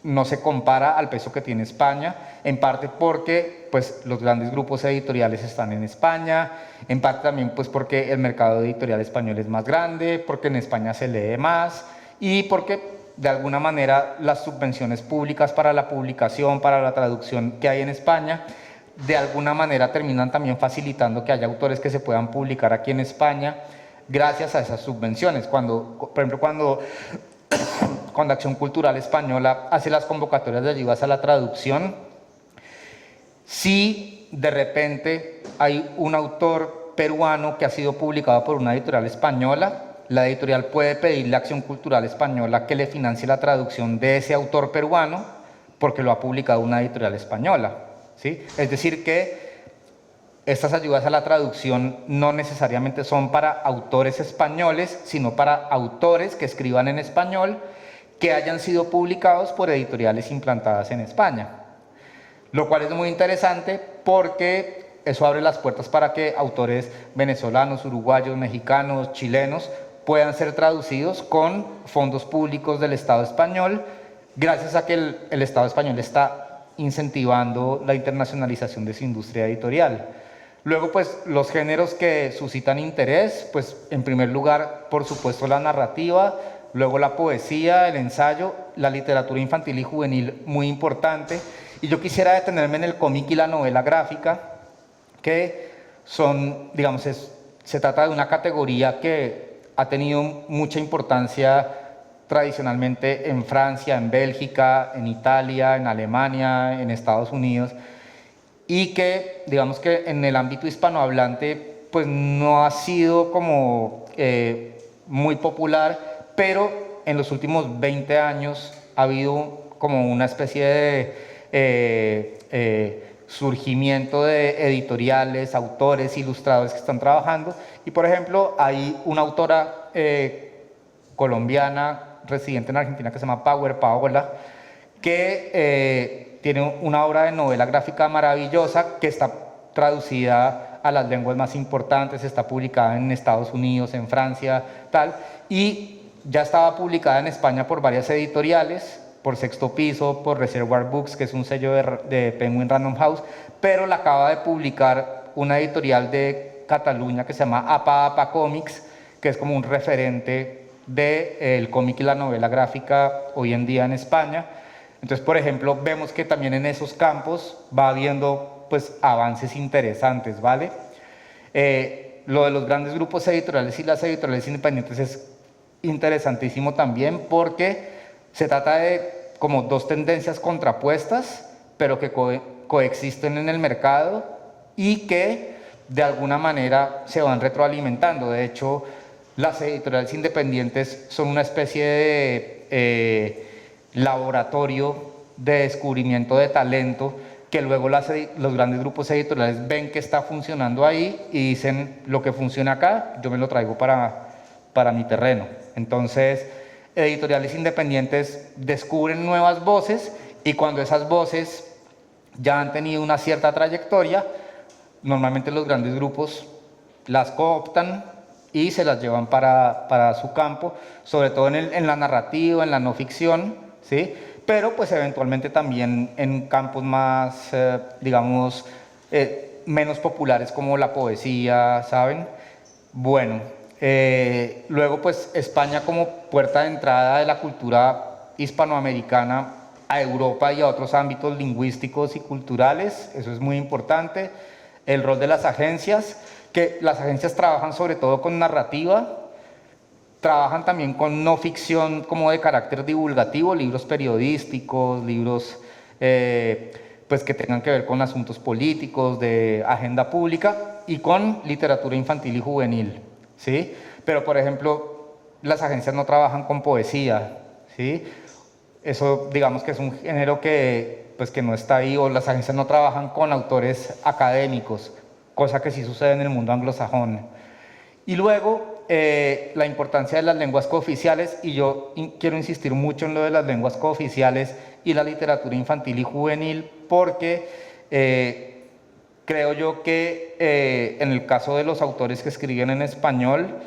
no se compara al peso que tiene España, en parte porque pues, los grandes grupos editoriales están en España, en parte también pues, porque el mercado editorial español es más grande, porque en España se lee más y porque de alguna manera las subvenciones públicas para la publicación, para la traducción que hay en España, de alguna manera terminan también facilitando que haya autores que se puedan publicar aquí en España gracias a esas subvenciones. Por ejemplo, cuando Acción Cultural Española hace las convocatorias de ayudas a la traducción, si de repente hay un autor peruano que ha sido publicado por una editorial española, la editorial puede pedirle a Acción Cultural Española que le financie la traducción de ese autor peruano porque lo ha publicado una editorial española, ¿sí? Es decir que estas ayudas a la traducción no necesariamente son para autores españoles, sino para autores que escriban en español que hayan sido publicados por editoriales implantadas en España. Lo cual es muy interesante porque eso abre las puertas para que autores venezolanos, uruguayos, mexicanos, chilenos puedan ser traducidos con fondos públicos del Estado español, gracias a que el Estado español está incentivando la internacionalización de su industria editorial. Luego, pues, los géneros que suscitan interés, pues, en primer lugar, por supuesto, la narrativa, luego la poesía, el ensayo, la literatura infantil y juvenil, muy importante. Y yo quisiera detenerme en el cómic y la novela gráfica, que son, digamos, se trata de una categoría que ha tenido mucha importancia tradicionalmente en Francia, en Bélgica, en Italia, en Alemania, en Estados Unidos, y que, digamos que en el ámbito hispanohablante, pues no ha sido como muy popular, pero en los últimos 20 años ha habido como una especie de surgimiento de editoriales, autores, ilustradores que están trabajando. Y por ejemplo, hay una autora colombiana residente en Argentina que se llama Power Paola, que tiene una obra de novela gráfica maravillosa que está traducida a las lenguas más importantes, está publicada en Estados Unidos, en Francia, tal, y ya estaba publicada en España por varias editoriales, por Sexto Piso, por Reservoir Books, que es un sello de Penguin Random House, pero la acaba de publicar una editorial de Cataluña que se llama Apa Apa Comics, que es como un referente del cómic y la novela gráfica hoy en día en España. Entonces, por ejemplo, vemos que también en esos campos va habiendo pues, avances interesantes, ¿vale? Lo de los grandes grupos editoriales y las editoriales independientes es interesantísimo también porque se trata de como dos tendencias contrapuestas, pero que coexisten en el mercado y que de alguna manera se van retroalimentando. De hecho, las editoriales independientes son una especie de laboratorio de descubrimiento de talento que luego los grandes grupos editoriales ven que está funcionando ahí y dicen, lo que funciona acá, yo me lo traigo para mi terreno. Entonces, editoriales independientes descubren nuevas voces y cuando esas voces ya han tenido una cierta trayectoria, normalmente los grandes grupos las cooptan y se las llevan para su campo, sobre todo en la narrativa, en la no ficción, ¿sí? Pero pues eventualmente también en campos más, digamos, menos populares como la poesía, ¿saben? Bueno, luego pues España como puerta de entrada de la cultura hispanoamericana a Europa y a otros ámbitos lingüísticos y culturales, eso es muy importante. El rol de las agencias, que las agencias trabajan sobre todo con narrativa, trabajan también con no ficción como de carácter divulgativo, libros periodísticos, libros pues que tengan que ver con asuntos políticos, de agenda pública, y con literatura infantil y juvenil, ¿sí? Pero, por ejemplo, las agencias no trabajan con poesía, ¿sí? Eso, digamos que es un género que, pues, que no está ahí, o las agencias no trabajan con autores académicos, cosa que sí sucede en el mundo anglosajón. Y luego, la importancia de las lenguas cooficiales, y yo quiero insistir mucho en lo de las lenguas cooficiales y la literatura infantil y juvenil, porque creo yo que en el caso de los autores que escriben en español,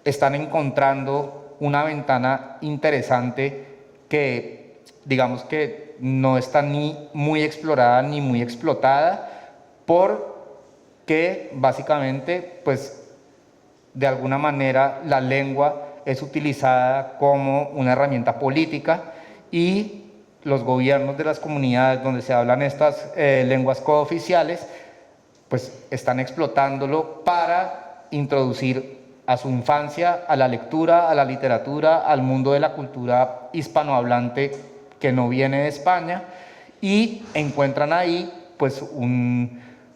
están encontrando una ventana interesante que, digamos que no está ni muy explorada ni muy explotada, porque básicamente, pues, de alguna manera la lengua es utilizada como una herramienta política y los gobiernos de las comunidades donde se hablan estas lenguas cooficiales pues están explotándolo para introducir a su infancia a la lectura, a la literatura, al mundo de la cultura hispanohablante que no viene de España, y encuentran ahí pues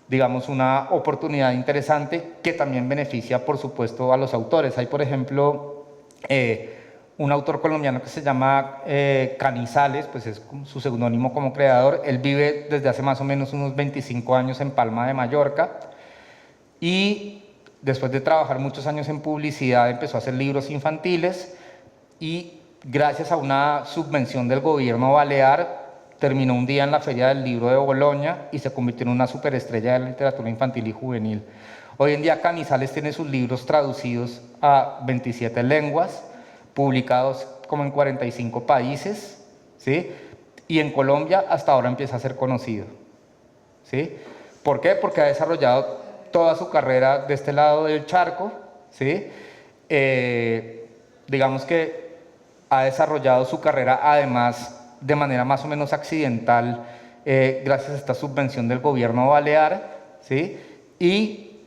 digamos, una oportunidad interesante que también beneficia, por supuesto, a los autores. Hay, por ejemplo, un autor colombiano que se llama Canizales, pues es su seudónimo como creador. Él vive desde hace más o menos unos 25 años en Palma de Mallorca, y después de trabajar muchos años en publicidad empezó a hacer libros infantiles, y gracias a una subvención del gobierno balear terminó un día en la Feria del Libro de Bolonia y se convirtió en una superestrella de la literatura infantil y juvenil. Hoy en día Canizales tiene sus libros traducidos a 27 lenguas, publicados como en 45 países, ¿sí? Y en Colombia hasta ahora empieza a ser conocido, ¿sí? ¿Por qué? Porque ha desarrollado toda su carrera de este lado del charco, ¿sí? Digamos que ha desarrollado su carrera además de manera más o menos accidental, gracias a esta subvención del gobierno balear, ¿sí? Y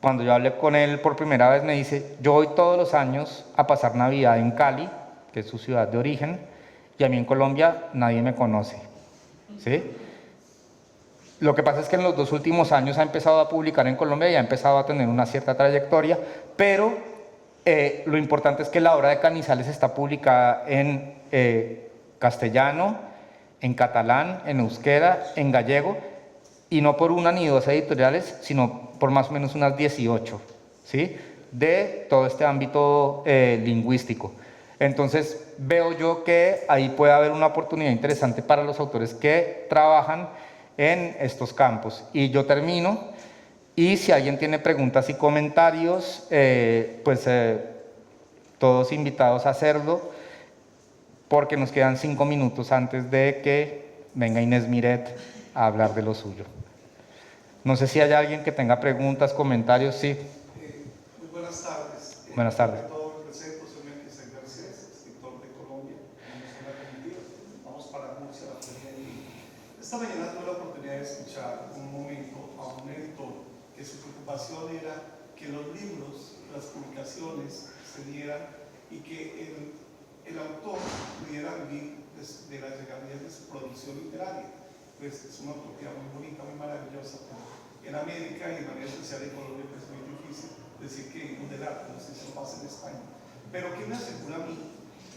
cuando yo hablé con él por primera vez me dice, yo voy todos los años a pasar Navidad en Cali, que es su ciudad de origen, y a mí en Colombia nadie me conoce, ¿sí? Lo que pasa es que en los 2 últimos años ha empezado a publicar en Colombia y ha empezado a tener una cierta trayectoria, pero lo importante es que la obra de Canizales está publicada en castellano, en catalán, en euskera, en gallego, y no por una ni dos editoriales, sino por más o menos unas 18, ¿sí? De todo este ámbito lingüístico. Entonces veo yo que ahí puede haber una oportunidad interesante para los autores que trabajan en estos campos. Y yo termino, y si alguien tiene preguntas y comentarios, pues todos invitados a hacerlo, porque nos quedan 5 minutos antes de que venga Inés Miret a hablar de lo suyo. No sé si hay alguien que tenga preguntas, comentarios, sí. Muy buenas tardes. Buenas tardes. Sobre todo me presento, soy Melquiades Garcés, escritor de Colombia, como zona cognitiva. Vamos para Murcia, la Feria del Libro. Esta mañana tuve la oportunidad de escuchar un momento a un editor que su preocupación era que los libros, las publicaciones se dieran y que el autor pudiera vivir de las regalías de su producción literaria. Pues es una utopía muy bonita, muy maravillosa. En América y de manera especial en Colombia pues es muy difícil decir que vivimos del arte, no sé si eso pasa en España. Pero ¿qué me asegura a mí?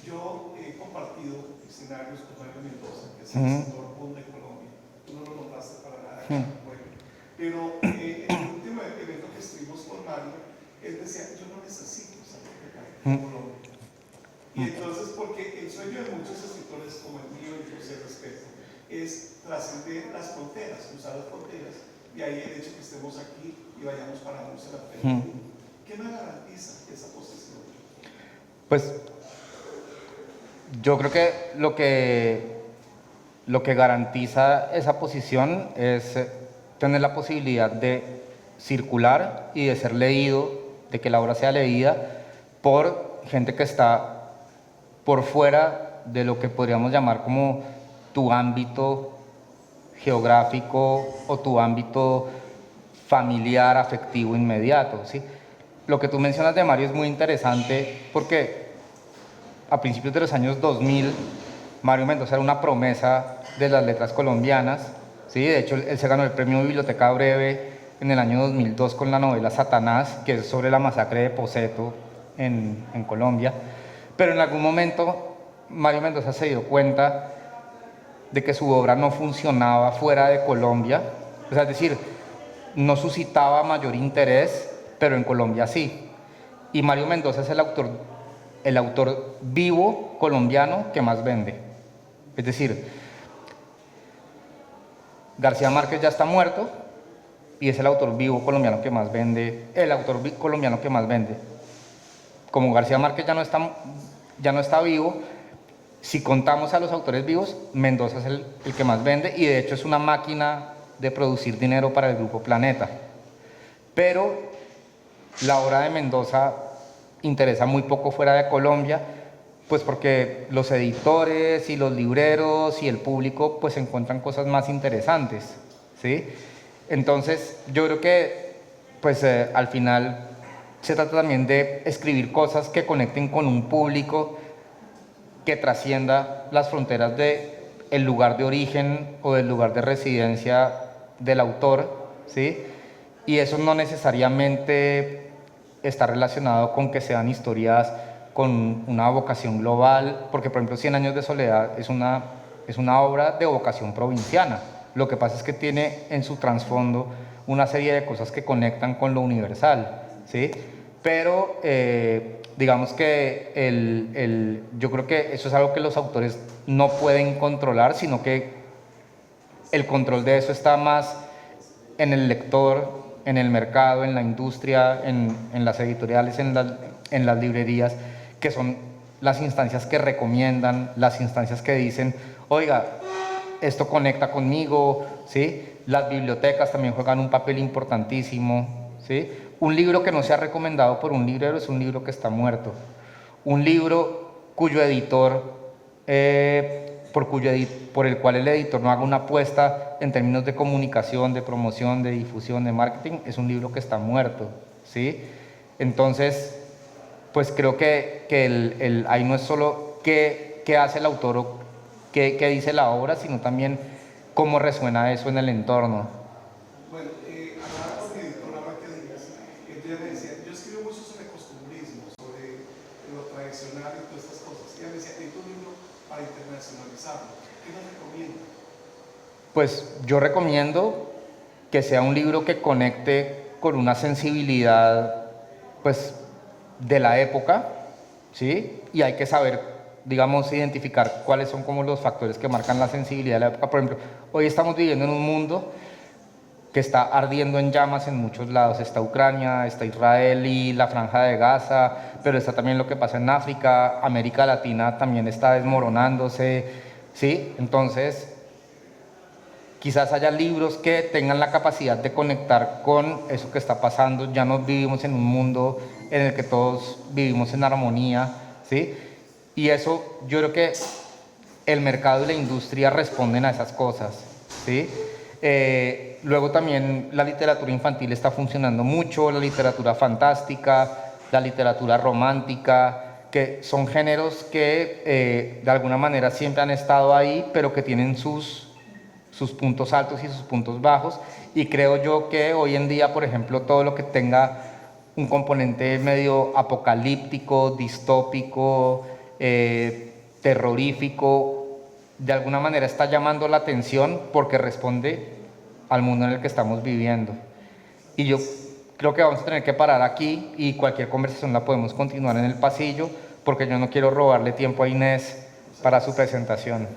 Yo he compartido escenarios con Mario Mendoza, que es el escritor boom de Colombia. Tú no lo notaste para nada, bueno. Pero en el último evento que estuvimos con Mario, él decía, yo no necesito salir de Colombia. Y entonces, porque el sueño de muchos escritores como el mío, y yo sé respeto, es trascender las fronteras, cruzar las fronteras, y ahí el hecho que estemos aquí y vayamos para Murcia la Feria. ¿Qué me garantiza esa posición? Pues yo creo que lo que garantiza esa posición es tener la posibilidad de circular y de ser leído, de que la obra sea leída por gente que está por fuera de lo que podríamos llamar como tu ámbito geográfico o tu ámbito familiar, afectivo, inmediato, ¿sí? Lo que tú mencionas de Mario es muy interesante porque a principios de los años 2000, Mario Mendoza era una promesa de las letras colombianas, ¿sí? De hecho, él se ganó el premio Biblioteca Breve en el año 2002 con la novela Satanás, que es sobre la masacre de Poseto en Colombia. Pero en algún momento Mario Mendoza se dio cuenta de que su obra no funcionaba fuera de Colombia, o sea, es decir, no suscitaba mayor interés, pero en Colombia sí. Y Mario Mendoza es el autor vivo colombiano que más vende. Es decir, García Márquez ya está muerto y es el autor vivo colombiano que más vende, colombiano que más vende. Como García Márquez ya no está vivo, si contamos a los autores vivos, Mendoza es el que más vende y de hecho es una máquina de producir dinero para el Grupo Planeta. Pero la obra de Mendoza interesa muy poco fuera de Colombia, pues porque los editores y los libreros y el público pues encuentran cosas más interesantes, ¿sí? Entonces yo creo que pues al final se trata también de escribir cosas que conecten con un público que trascienda las fronteras del lugar de origen o del lugar de residencia del autor, ¿sí? Y eso no necesariamente está relacionado con que sean historias con una vocación global, porque por ejemplo 100 años de soledad es una obra de vocación provinciana. Lo que pasa es que tiene en su trasfondo una serie de cosas que conectan con lo universal, ¿sí? Pero digamos que yo creo que eso es algo que los autores no pueden controlar, sino que el control de eso está más en el lector, en el mercado, en la industria, en las editoriales, en las librerías, que son las instancias que recomiendan, las instancias que dicen, oiga, esto conecta conmigo, ¿sí? Las bibliotecas también juegan un papel importantísimo, ¿sí? Un libro que no sea recomendado por un librero es un libro que está muerto. Un libro cuyo editor, por el cual el editor no haga una apuesta en términos de comunicación, de promoción, de difusión, de marketing, es un libro que está muerto, ¿sí? Entonces, pues creo que ahí no es solo qué hace el autor o qué dice la obra, sino también cómo resuena eso en el entorno. Bueno, hablaba con mi editora Raquel Díaz, ella me decía, yo escribo mucho sobre costumbrismo, sobre lo tradicional y todas estas cosas. Ella me decía, necesito un libro para internacionalizarlo. ¿Qué nos recomienda? Pues yo recomiendo que sea un libro que conecte con una sensibilidad, pues, de la época, ¿sí? Y hay que saber, digamos, identificar cuáles son como los factores que marcan la sensibilidad de la época. Por ejemplo, hoy estamos viviendo en un mundo que está ardiendo en llamas en muchos lados. Está Ucrania, está Israel y la Franja de Gaza, pero está también lo que pasa en África, América Latina también está desmoronándose, ¿sí? Entonces, quizás haya libros que tengan la capacidad de conectar con eso que está pasando. Ya no vivimos en un mundo en el que todos vivimos en armonía, ¿sí? Y eso, yo creo que el mercado y la industria responden a esas cosas, ¿sí? Luego también la literatura infantil está funcionando mucho, la literatura fantástica, la literatura romántica, que son géneros que de alguna manera siempre han estado ahí, pero que tienen sus puntos altos y sus puntos bajos, y creo yo que hoy en día, por ejemplo, todo lo que tenga un componente medio apocalíptico, distópico, terrorífico, de alguna manera está llamando la atención porque responde al mundo en el que estamos viviendo. Y yo creo que vamos a tener que parar aquí y cualquier conversación la podemos continuar en el pasillo, porque yo no quiero robarle tiempo a Inés para su presentación.